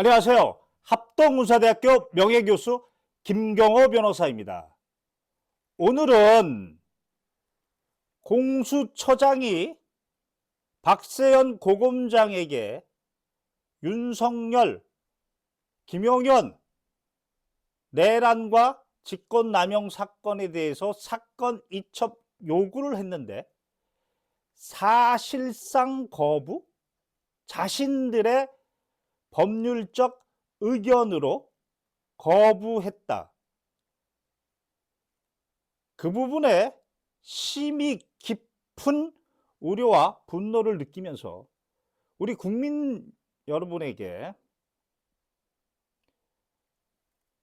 안녕하세요. 합동문사대학교 명예교수 김경호 변호사입니다. 오늘은 공수처장이 박세현 고검장에게 윤석열, 김용현, 내란과 직권남용 사건에 대해서 사건 이첩 요구를 했는데 사실상 거부, 자신들의 법률적 의견으로 거부했다. 그 부분에 심히 깊은 우려와 분노를 느끼면서 우리 국민 여러분에게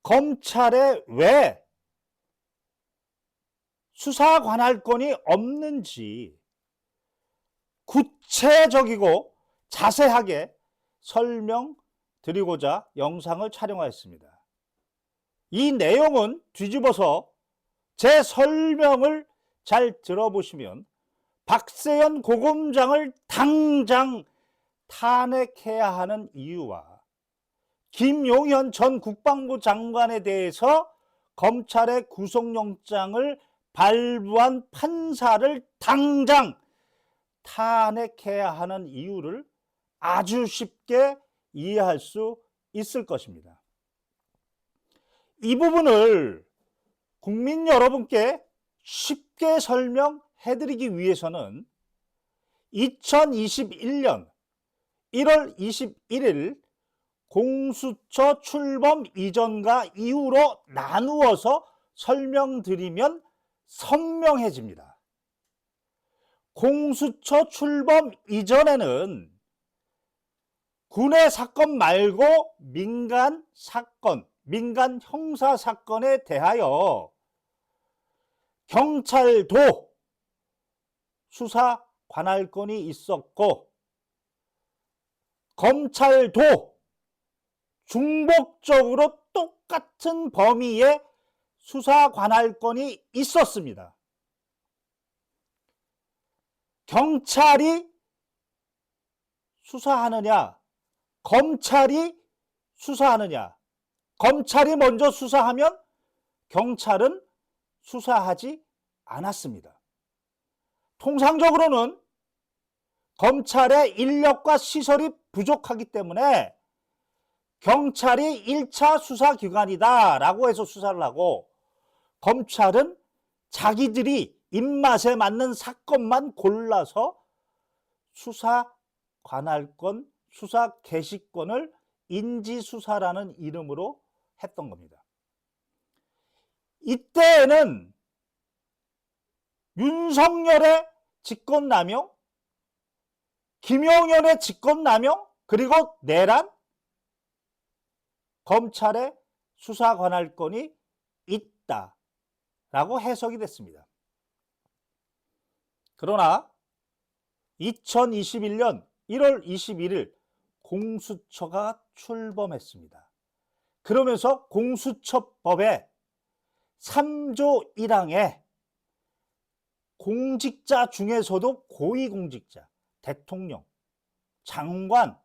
검찰에 왜 수사 관할권이 없는지 구체적이고 자세하게 설명드리고자 영상을 촬영하였습니다. 이 내용은 뒤집어서 제 설명을 잘 들어보시면 박세현 고검장을 당장 탄핵해야 하는 이유와 김용현 전 국방부 장관에 대해서 검찰의 구속영장을 발부한 판사를 당장 탄핵해야 하는 이유를 아주 쉽게 이해할 수 있을 것입니다. 이 부분을 국민 여러분께 쉽게 설명해드리기 위해서는 2021년 1월 21일 공수처 출범 이전과 이후로 나누어서 설명드리면 선명해집니다. 공수처 출범 이전에는 군의 사건 말고 민간 사건, 민간 형사 사건에 대하여 경찰도 수사 관할권이 있었고 검찰도 중복적으로 똑같은 범위의 수사 관할권이 있었습니다. 경찰이 수사하느냐, 검찰이 수사하느냐, 검찰이 먼저 수사하면 경찰은 수사하지 않았습니다. 통상적으로는 검찰의 인력과 시설이 부족하기 때문에 경찰이 1차 수사기관이다라고 해서 수사를 하고 검찰은 자기들이 입맛에 맞는 사건만 골라서 수사 관할권, 수사 개시권을 인지수사라는 이름으로 했던 겁니다. 이때에는 윤석열의 직권남용, 김용현의 직권남용, 그리고 내란, 검찰의 수사 관할권이 있다라고 해석이 됐습니다. 그러나 2021년 1월 21일 공수처가 출범했습니다. 그러면서 공수처법의 3조 1항에 공직자 중에서도 고위공직자, 대통령, 장관,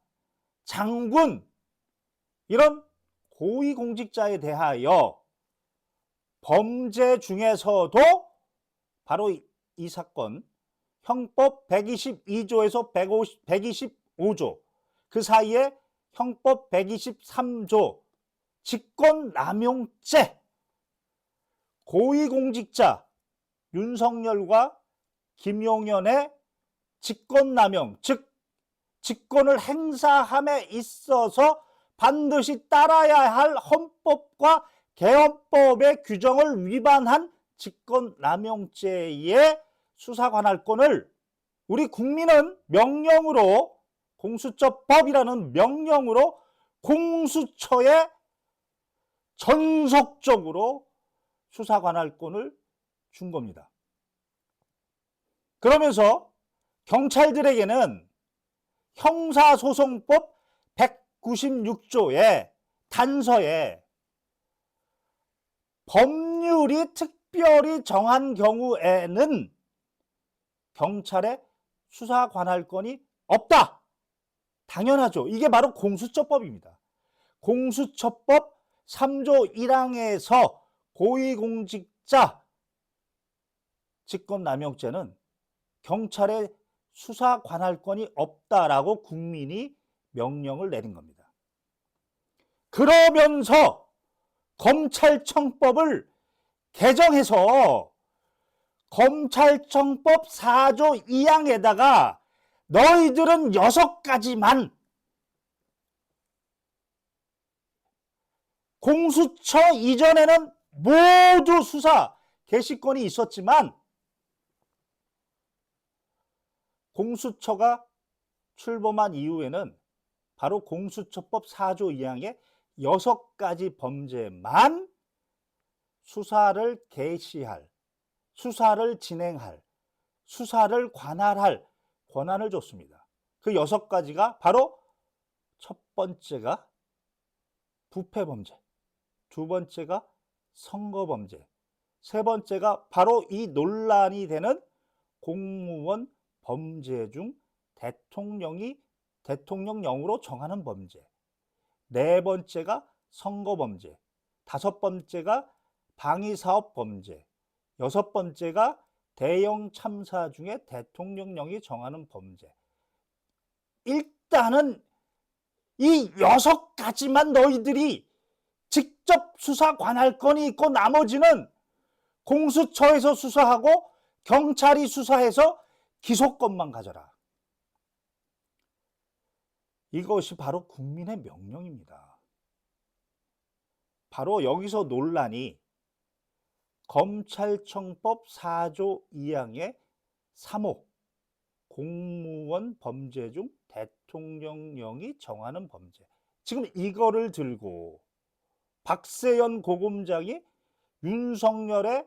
장군 이런 고위공직자에 대하여 범죄 중에서도 바로 이 사건 형법 122조에서 125조 그 사이에 형법 123조 직권남용죄 고위공직자 윤석열과 김용현의 직권남용 즉 직권을 행사함에 있어서 반드시 따라야 할 헌법과 개헌법의 규정을 위반한 직권남용죄의 수사관할권을 우리 국민은 명령으로 공수처법이라는 명령으로 공수처에 전속적으로 수사관할권을 준 겁니다. 그러면서 경찰들에게는 형사소송법 196조의 단서에 법률이 특별히 정한 경우에는 경찰의 수사 관할권이 없다. 당연하죠. 이게 바로 공수처법입니다. 공수처법 3조 1항에서 고위공직자 직권남용죄는 경찰의 수사 관할권이 없다라고 국민이 명령을 내린 겁니다. 그러면서 검찰청법을 개정해서 검찰청법 4조 2항에다가 너희들은 6가지만 공수처 이전에는 모두 수사 개시권이 있었지만 공수처가 출범한 이후에는 바로 공수처법 4조 2항의 6가지 범죄만 수사를 개시할, 수사를 진행할, 수사를 관할할 권한을 줬습니다. 그 6가지가 바로 첫 번째가 부패범죄, 두 번째가 선거범죄, 세 번째가 바로 이 논란이 되는 공무원 범죄 중 대통령이 대통령령으로 정하는 범죄, 네 번째가 선거범죄, 다섯 번째가 방위사업 범죄, 여섯 번째가 대형 참사 중에 대통령령이 정하는 범죄. 일단은 이 6가지만 너희들이 직접 수사 관할권이 있고 나머지는 공수처에서 수사하고 경찰이 수사해서 기소권만 가져라. 이것이 바로 국민의 명령입니다. 바로 여기서 논란이 검찰청법 4조 2항의 3호 공무원 범죄 중 대통령령이 정하는 범죄. 지금 이거를 들고 박세현 고검장이 윤석열의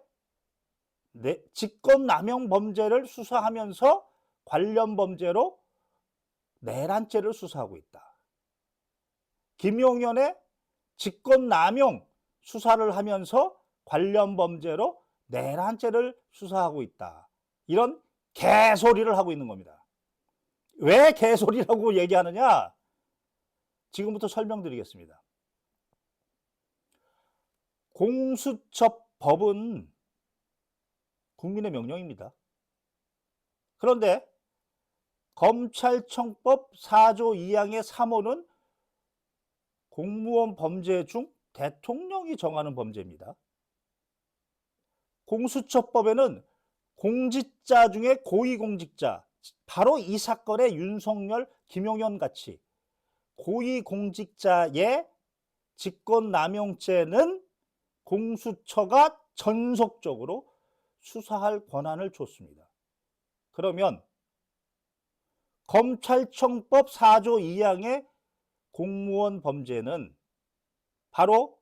직권남용 범죄를 수사하면서 관련 범죄로 내란죄를 수사하고 있다. 김용현의 직권남용 수사를 하면서 관련 범죄로 내란죄를 수사하고 있다. 이런 개소리를 하고 있는 겁니다. 왜 개소리라고 얘기하느냐? 지금부터 설명드리겠습니다. 공수처법은 국민의 명령입니다. 그런데 검찰청법 4조 2항의 3호는 공무원 범죄 중 대통령이 정하는 범죄입니다. 공수처법에는 공직자 중에 고위공직자, 바로 이 사건의 윤석열, 김용현 같이 고위공직자의 직권남용죄는 공수처가 전속적으로 수사할 권한을 줬습니다. 그러면 검찰청법 4조 2항의 공무원 범죄는 바로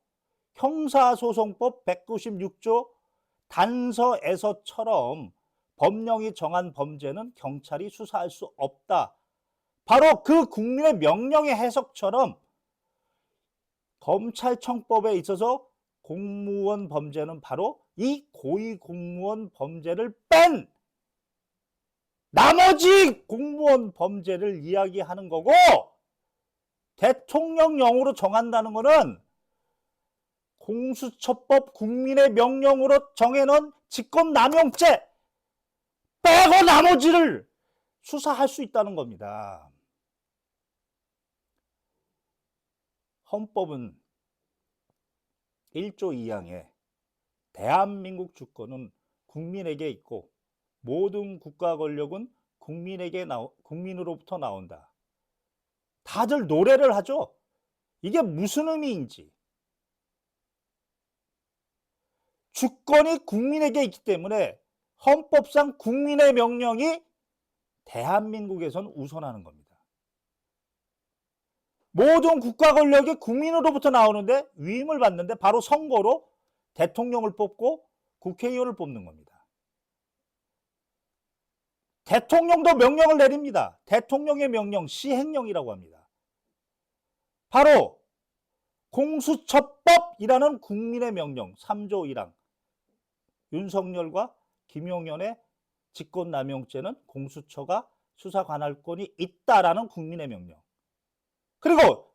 형사소송법 196조 단서에서처럼 법령이 정한 범죄는 경찰이 수사할 수 없다. 바로 그 국민의 명령의 해석처럼 검찰청법에 있어서 공무원 범죄는 바로 이 고위공무원 범죄를 뺀 나머지 공무원 범죄를 이야기하는 거고, 대통령령으로 정한다는 것은 공수처법 국민의 명령으로 정해놓은 직권남용죄 빼고 나머지를 수사할 수 있다는 겁니다. 헌법은 1조 2항에 대한민국 주권은 국민에게 있고 모든 국가 권력은 국민으로부터 나온다. 다들 노래를 하죠. 이게 무슨 의미인지. 주권이 국민에게 있기 때문에 헌법상 국민의 명령이 대한민국에선 우선하는 겁니다. 모든 국가 권력이 국민으로부터 나오는데 위임을 받는데 바로 선거로 대통령을 뽑고 국회의원을 뽑는 겁니다. 대통령도 명령을 내립니다. 대통령의 명령, 시행령이라고 합니다. 바로 공수처법이라는 국민의 명령 3조 1항, 윤석열과 김용현의 직권남용죄는 공수처가 수사 관할권이 있다라는 국민의 명령. 그리고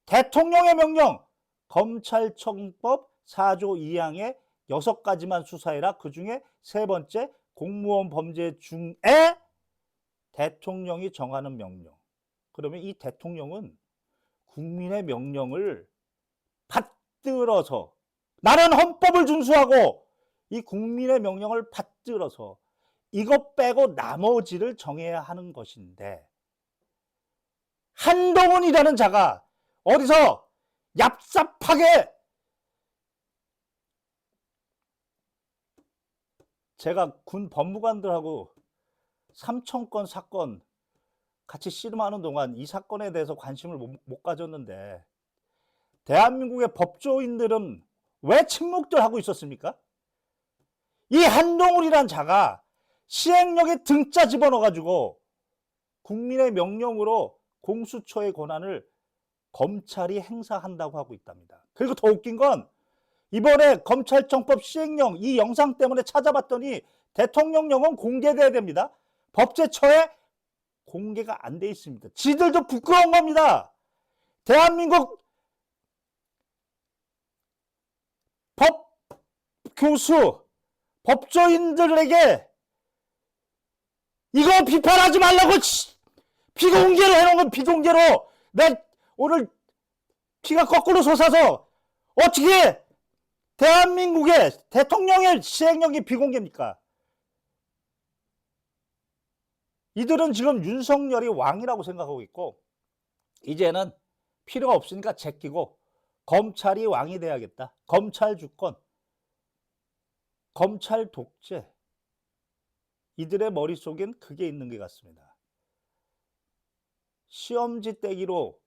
대통령의 명령, 검찰청법 4조 2항의 6가지만 수사해라. 그중에 세 번째, 공무원 범죄 중에 대통령이 정하는 명령. 그러면 이 대통령은 국민의 명령을 받들어서, 나는 헌법을 준수하고 이 국민의 명령을 받들어서 이것 빼고 나머지를 정해야 하는 것인데, 한동훈이라는 자가 어디서 얍삽하게, 제가 군 법무관들하고 3,000건 사건 같이 씨름하는 동안 이 사건에 대해서 관심을 못 가졌는데, 대한민국의 법조인들은 왜 침묵들 하고 있었습니까? 이 한동훈이란 자가 시행령에 등자 집어넣어가지고 국민의 명령으로 공수처의 권한을 검찰이 행사한다고 하고 있답니다. 그리고 더 웃긴 건, 이번에 검찰청법 시행령 이 영상 때문에 찾아봤더니 대통령령은 공개돼야 됩니다. 법제처에 공개가 안 돼 있습니다. 지들도 부끄러운 겁니다. 대한민국 법 교수, 법조인들에게 이거 비판하지 말라고 비공개로 해놓은 건 비공개로, 내 오늘 피가 거꾸로 솟아서 어떻게 대한민국의 대통령의 시행령이 비공개입니까? 이들은 지금 윤석열이 왕이라고 생각하고 있고, 이제는 필요가 없으니까 제끼고 검찰이 왕이 돼야겠다. 검찰 주권, 검찰 독재. 이들의 머릿속엔 그게 있는 것 같습니다. 시험지 떼기로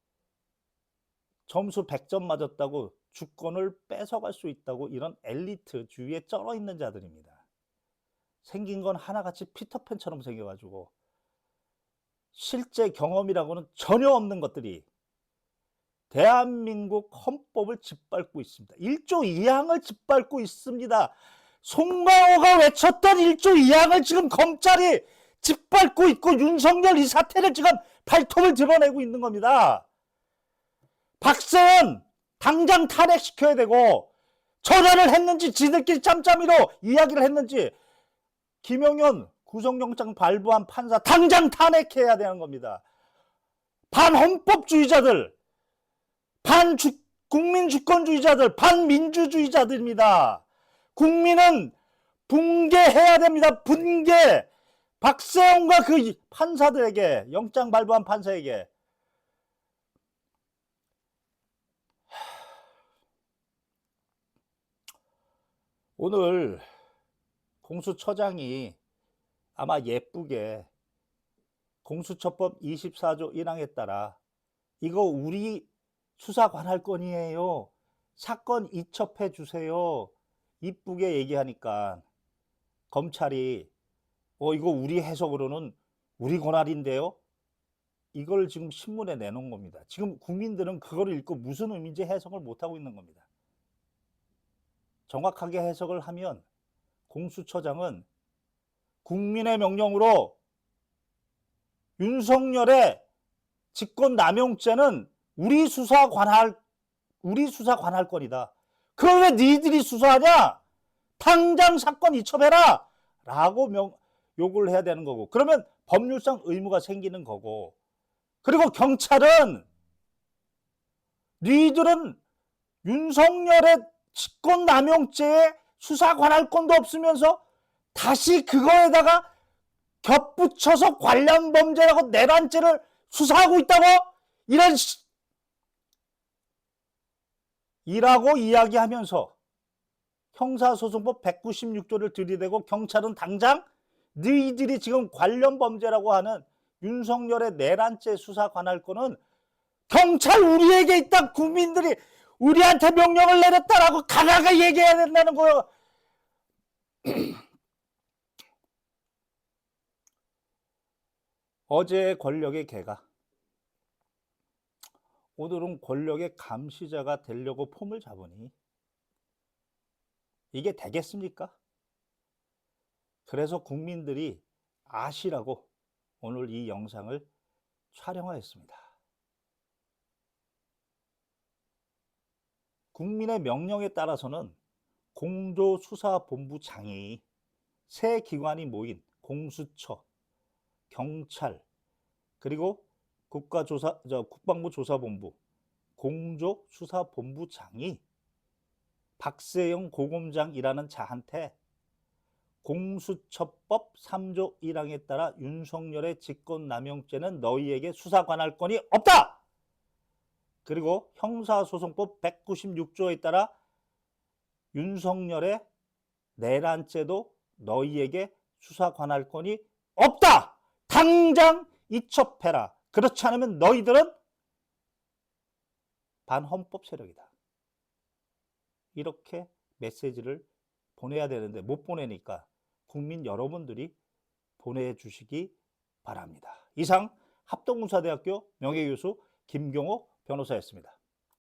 점수 100점 맞았다고 주권을 뺏어갈 수 있다고, 이런 엘리트 주위에 쩔어 있는 자들입니다. 생긴 건 하나같이 피터팬처럼 생겨가지고 실제 경험이라고는 전혀 없는 것들이 대한민국 헌법을 짓밟고 있습니다. 1조 2항을 짓밟고 있습니다. 송강호가 외쳤던 1조 2항을 지금 검찰이 짓밟고 있고, 윤석열 이 사태를 지금 발톱을 드러내고 있는 겁니다. 박세현 당장 탄핵시켜야 되고, 전화를 했는지 지들끼리 짬짬이로 이야기를 했는지 김용현 구속영장 발부한 판사 당장 탄핵해야 되는 겁니다. 반헌법주의자들, 반국민주권주의자들, 반민주주의자들입니다. 국민은 붕괴해야 됩니다. 붕괴. 박세훈과 그 판사들에게, 영장 발부한 판사에게 오늘 공수처장이 아마 예쁘게 공수처법 24조 1항에 따라 이거 우리 수사 관할권이에요, 사건 이첩해 주세요, 이쁘게 얘기하니까 검찰이 이거 우리 해석으로는 우리 권한인데요, 이걸 지금 신문에 내놓은 겁니다. 지금 국민들은 그걸 읽고 무슨 의미인지 해석을 못하고 있는 겁니다. 정확하게 해석을 하면 공수처장은 국민의 명령으로 윤석열의 직권남용죄는 우리 수사 관할권이다. 그걸 왜 니들이 수사하냐? 당장 사건 이첩해라! 라고 요구를 해야 되는 거고, 그러면 법률상 의무가 생기는 거고, 그리고 경찰은 니들은 윤석열의 직권남용죄에 수사 관할권도 없으면서 다시 그거에다가 겹붙여서 관련 범죄라고 내란죄를 수사하고 있다고? 이라고 이야기하면서 형사소송법 196조를 들이대고, 경찰은 당장 너희들이 지금 관련 범죄라고 하는 윤석열의 내란죄 수사 관할권은 경찰 우리에게 있다, 국민들이 우리한테 명령을 내렸다라고 강하게 얘기해야 된다는 거예요. 어제의 권력의 개가 오늘은 권력의 감시자가 되려고 폼을 잡으니 이게 되겠습니까? 그래서 국민들이 아시라고 오늘 이 영상을 촬영하였습니다. 국민의 명령에 따라서는 공조수사본부장이 세 기관이 모인 공수처, 경찰, 그리고 국방부 조사본부, 공조수사본부장이 박세영 고검장이라는 자한테 공수처법 3조 1항에 따라 윤석열의 직권남용죄는 너희에게 수사 관할 건이 없다! 그리고 형사소송법 196조에 따라 윤석열의 내란죄도 너희에게 수사 관할 건이 없다! 당장 이첩해라! 그렇지 않으면 너희들은 반헌법 세력이다. 이렇게 메시지를 보내야 되는데 못 보내니까 국민 여러분들이 보내주시기 바랍니다. 이상 합동군사대학교 명예교수 김경호 변호사였습니다.